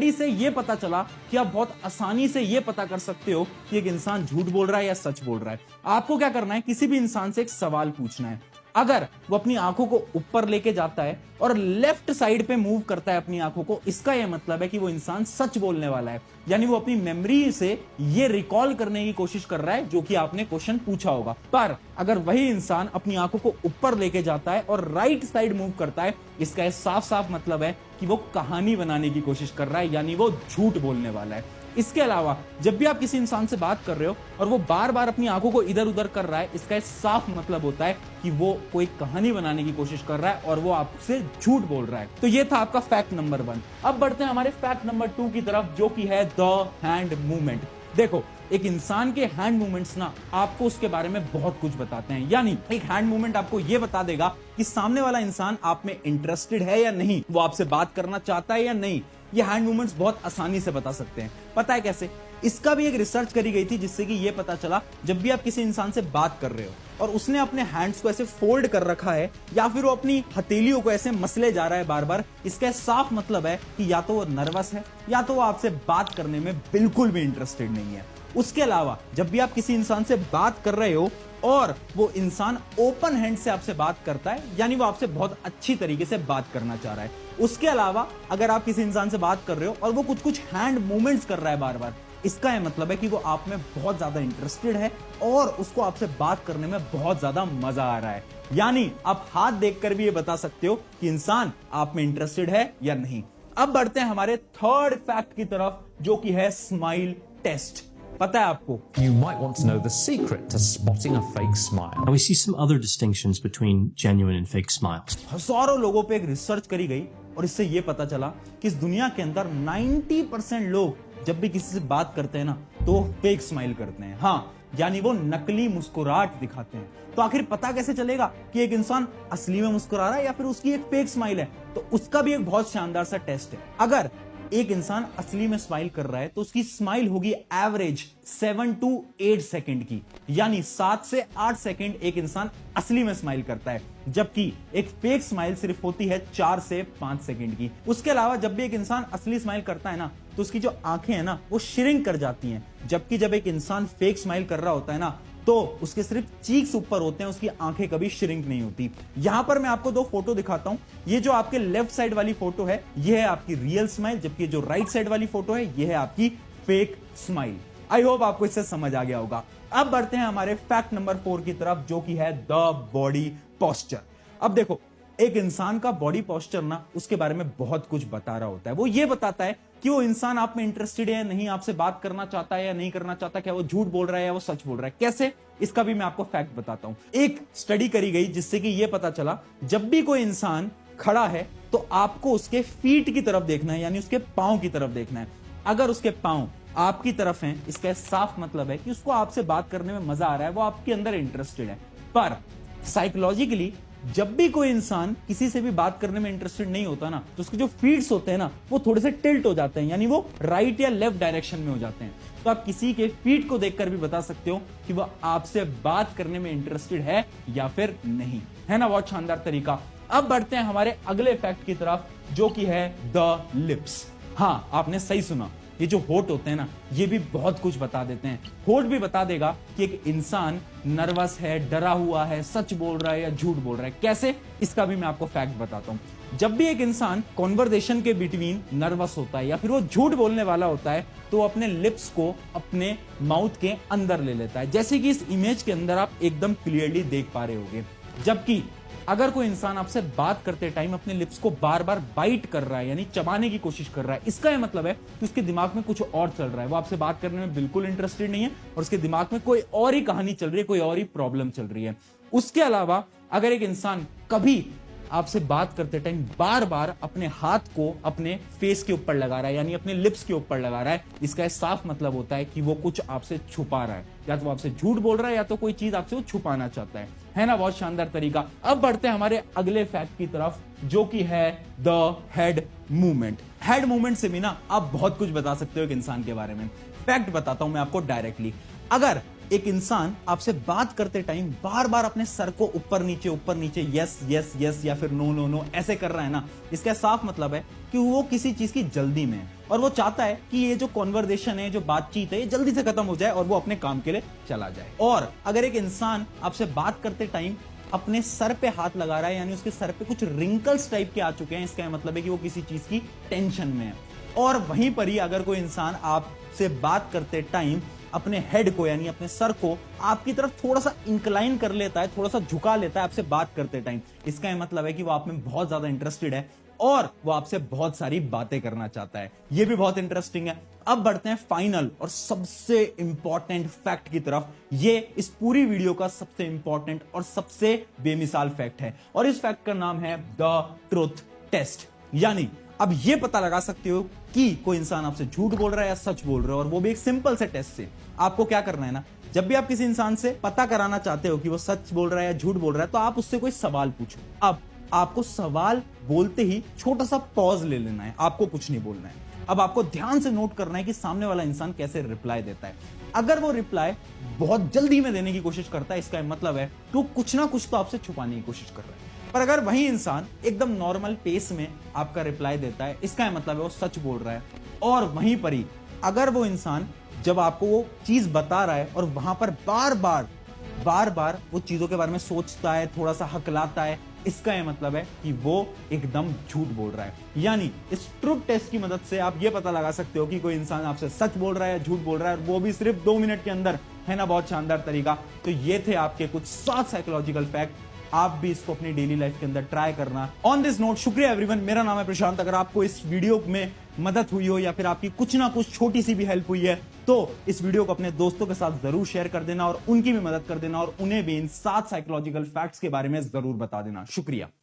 से ये पता चला कि आप बहुत आसानी से ये पता कर सकते हो कि एक इंसान झूठ बोल रहा है या सच बोल रहा है। आपको क्या करना है, किसी भी इंसान से एक सवाल पूछना है। अगर वो अपनी आंखों को ऊपर लेके जाता है और लेफ्ट साइड पे मूव करता है अपनी आंखों को, इसका यह मतलब है कि वो इंसान सच बोलने वाला है। यानी वो अपनी मेमोरी से ये रिकॉल करने की कोशिश कर रहा है जो कि आपने क्वेश्चन पूछा होगा। पर अगर वही इंसान अपनी आंखों को ऊपर लेके जाता है और राइट साइड मूव करता है, इसका यह साफ साफ मतलब है कि वो कहानी बनाने की कोशिश कर रहा है, यानी वो झूठ बोलने वाला है। इसके अलावा जब भी आप किसी इंसान से बात कर रहे हो और वो बार बार अपनी आंखों को इधर उधर कर रहा है, इसका एक साफ मतलब होता है कि वो कोई कहानी बनाने की कोशिश कर रहा है और वो आपसे झूठ बोल रहा है। तो ये था आपका फैक्ट नंबर 1। अब बढ़ते हैं हमारे फैक्ट नंबर 2 की तरफ, जो कि है द हैंड मूवमेंट। देखो, एक इंसान के हैंड मूवमेंट्स ना आपको उसके बारे में बहुत कुछ बताते हैं। यानी एक हैंड मूवमेंट आपको यह बता देगा कि सामने वाला इंसान आप में इंटरेस्टेड है या नहीं, वो आपसे बात करना चाहता है या नहीं। ये हैंड मूवमेंट्स बहुत आसानी से बता सकते हैं। पता है कैसे? इसका भी एक रिसर्च करी गई थी जिससे कि यह पता चला, जब भी आप किसी इंसान से बात कर रहे हो और उसने अपने हैंड्स को ऐसे फोल्ड कर रखा है या फिर वो अपनी हथेलियों को ऐसे मसले जा रहा है बार बार, इसका साफ मतलब है कि या तो वो नर्वस है या तो वो आपसे बात करने में बिल्कुल भी इंटरेस्टेड नहीं है। उसके अलावा जब भी आप किसी इंसान से बात कर रहे हो और वो इंसान ओपन हैंड से आपसे बात करता है, यानी वो आपसे बहुत अच्छी तरीके से बात करना चाह रहा है। उसके अलावा अगर आप किसी इंसान से बात कर रहे हो और वो कुछ कुछ हैंड मूवमेंट्स कर रहा है बार बार, इसका यह मतलब है कि वो आप में बहुत ज्यादा इंटरेस्टेड है और उसको आपसे बात करने में बहुत ज्यादा मजा आ रहा है। यानी आप हाथ देखकर भी ये बता सकते हो कि इंसान आप में इंटरेस्टेड है या नहीं। अब बढ़ते हैं हमारे थर्ड फैक्ट की तरफ, जो कि है स्माइल टेस्ट। पता है आपको? You might want to know the secret to spotting a fake smile. And we see some other distinctions between genuine and fake smiles. हजारों लोगों पे एक रिसर्च करी गई और इससे यह पता चला कि इस दुनिया के अंदर 90% लोग जब भी किसी से बात करते हैं ना, तो फेक स्माइल करते हैं। हाँ, यानी वो नकली मुस्कुराहट दिखाते हैं। तो आखिर पता कैसे चलेगा कि एक इंसान असली में मुस्कुरा रहा है या फिर उसकी एक फेक स्माइल है? तो उसका भी एक बहुत शानदार सा टेस्ट है। अगर एक इंसान असली में स्माइल कर रहा है तो उसकी स्माइल होगी एवरेज 7 to 8 सेकंड की, यानी 7 से 8 सेकंड एक इंसान असली में स्माइल करता है, जबकि एक फेक स्माइल सिर्फ होती है 4 से 5 सेकंड की। उसके अलावा जब भी एक इंसान असली स्माइल करता है ना, तो उसकी जो आंखें हैं ना वो श्रिंक कर जाती हैं, जबकि जब एक इंसान फेक स्माइल कर रहा होता है ना, तो उसके सिर्फ चीक्स ऊपर होते हैं, उसकी आंखें कभी श्रिंक नहीं होती। यहां पर मैं आपको 2 फोटो दिखाता हूं। ये जो आपके लेफ्ट साइड वाली फोटो है, ये है आपकी रियल स्माइल, जबकि जो राइट साइड वाली फोटो है, ये है आपकी फेक स्माइल। आई होप आपको इससे समझ आ गया होगा। अब बढ़ते हैं हमारे फैक्ट नंबर 4 की तरफ, जो कि है द बॉडी पोस्चर। अब देखो, एक इंसान का बॉडी पोस्चर ना उसके बारे में बहुत कुछ बता रहा होता है। वो ये बताता है कि वो इंसान आप में इंटरेस्टेड है या नहीं, आपसे बात करना चाहता है या नहीं करना चाहता, क्या वो झूठ बोल रहा है या वो सच बोल रहा है। कैसे? इसका भी मैं आपको फैक्ट बताता हूं। एक स्टडी करी गई जिससे कि यह पता चला, जब भी कोई इंसान खड़ा है तो आपको उसके फीट की तरफ देखना है, यानी उसके पांव की तरफ देखना है। अगर उसके पांव आपकी तरफ हैं, इसका साफ मतलब है कि उसको आपसे बात करने में मजा आ रहा है, वो आपके अंदर इंटरेस्टेड है। पर साइकोलॉजिकली जब भी कोई इंसान किसी से भी बात करने में इंटरेस्टेड नहीं होता ना, तो उसके जो फीट्स होते हैं ना वो थोड़े से टिल्ट हो जाते हैं, यानी वो राइट या लेफ्ट डायरेक्शन में हो जाते हैं। तो आप किसी के फीट को देखकर भी बता सकते हो कि वो आपसे बात करने में इंटरेस्टेड है या फिर नहीं। है ना बहुत शानदार तरीका। अब बढ़ते हैं हमारे अगले फैक्ट की तरफ, जो कि है द लिप्स। हाँ, आपने सही सुना, ये जो होठ होते हैं ना, ये भी बहुत कुछ बता देते हैं। होठ भी बता देगा कि एक इंसान नर्वस है, डरा हुआ है, सच बोल रहा है या झूठ बोल रहा है। कैसे? इसका भी मैं आपको फैक्ट बताता हूं। जब भी एक इंसान कॉन्वर्सेशन के बिटवीन नर्वस होता है या फिर वो झूठ बोलने वाला होता है, तो वो अपने लिप्स को अपने माउथ के अंदर ले लेता है, जैसे कि इस इमेज के अंदर आप एकदम क्लियरली देख पा रहे होंगे। जबकि अगर कोई इंसान आपसे बात करते टाइम अपने लिप्स को बार बार बाइट कर रहा है, यानी चबाने की कोशिश कर रहा है, इसका यह मतलब है कि उसके दिमाग में कुछ और चल रहा है। वो आपसे बात करने में बिल्कुल इंटरेस्टेड नहीं है और उसके दिमाग में कोई और ही कहानी चल रही है, कोई और ही प्रॉब्लम चल रही है। उसके अलावा अगर एक इंसान कभी आपसे बात करते टाइम बार बार अपने हाथ को अपने फेस के ऊपर लगा रहा है, यानी अपने लिप्स के ऊपर लगा रहा है, इसका साफ मतलब होता है कि वो कुछ आपसे छुपा रहा है, या तो वो आपसे झूठ बोल रहा है या तो कोई चीज आपसे वो छुपाना चाहता है ना बहुत शानदार तरीका। अब बढ़ते हैं हमारे अगले फैक्ट की तरफ, जो कि है the head movement. Head movement से भी ना आप बहुत कुछ बता सकते हो एक इंसान के बारे में। फैक्ट बताता हूं मैं आपको डायरेक्टली। अगर एक इंसान आपसे बात करते टाइम बार बार अपने सर को ऊपर नीचे यस यस या फिर नो नो नो ऐसे कर रहा है ना, इसका साफ मतलब है कि वो किसी चीज की जल्दी में है। और वो चाहता है कि ये जो कॉन्वर्सेशन है, जो बातचीत है, ये जल्दी से खत्म हो जाए और वो अपने काम के लिए चला जाए। और अगर एक इंसान आपसे बात करते टाइम अपने सर पे हाथ लगा रहा है, यानी उसके सर पे कुछ रिंकल्स टाइप के आ चुके हैं, इसका मतलब है कि वो किसी चीज की टेंशन में है। और वहीं पर ही अगर कोई इंसान आपसे बात करते टाइम अपने हेड को, यानी अपने सर को आपकी तरफ थोड़ा सा इंक्लाइन कर लेता है, थोड़ा सा झुका लेता है आपसे बात करते टाइम, इसका मतलब है कि वो आप में बहुत ज्यादा इंटरेस्टेड है और वो आपसे बहुत सारी बातें करना चाहता है। ये भी बहुत इंटरेस्टिंग है। अब बढ़ते हैं फाइनल और सबसे इंपॉर्टेंट फैक्ट की तरफ। ये इस पूरी वीडियो का सबसे इंपॉर्टेंट और सबसे बेमिसाल फैक्ट है, और इस फैक्ट का नाम है द ट्रुथ टेस्ट। यानी अब ये पता लगा सकते हो कि कोई इंसान आपसे झूठ बोल रहा है या सच बोल रहा है, और वो भी एक सिंपल से टेस्ट से। आपको क्या करना है ना, जब भी आप किसी इंसान से पता कराना चाहते हो कि वो सच बोल रहा है या झूठ बोल रहा है, तो आप उससे कोई सवाल पूछो। अब आपको सवाल बोलते ही छोटा सा पॉज ले लेना है, आपको कुछ नहीं बोलना है। अब आपको ध्यान से नोट करना है कि सामने वाला इंसान कैसे रिप्लाई देता है। अगर वो रिप्लाई बहुत जल्दी में देने की कोशिश करता है, इसका मतलब है तो कुछ ना कुछ तो आपसे छुपाने की कोशिश कर रहा है। पर अगर वही इंसान एकदम नॉर्मल पेस में आपका रिप्लाई देता है, इसका मतलब है वो सच बोल रहा है। और वहीं पर ही अगर वो इंसान जब आपको वो चीज बता रहा है और वहां पर बार बार वो चीजों के बारे में सोचता है, थोड़ा सा हकलाता है, इसका यह मतलब है कि वो एकदम झूठ बोल रहा है। यानी इस ट्रुथ टेस्ट की मदद से आप ये पता लगा सकते हो कि कोई इंसान आपसे सच बोल रहा है या झूठ बोल रहा है, और वो भी सिर्फ 2 मिनट के अंदर। है ना बहुत शानदार तरीका। तो ये थे आपके कुछ 7 साइकोलॉजिकल फैक्ट। आप भी इसको अपनी डेली लाइफ के अंदर ट्राई करना। ऑन दिस नोट, शुक्रिया एवरीवन। मेरा नाम है प्रशांत। अगर आपको इस वीडियो में मदद हुई हो या फिर आपकी कुछ ना कुछ छोटी सी भी हेल्प हुई है, तो इस वीडियो को अपने दोस्तों के साथ जरूर शेयर कर देना और उनकी भी मदद कर देना, और उन्हें भी इन 7 साइकोलॉजिकल फैक्ट्स के बारे में जरूर बता देना। शुक्रिया।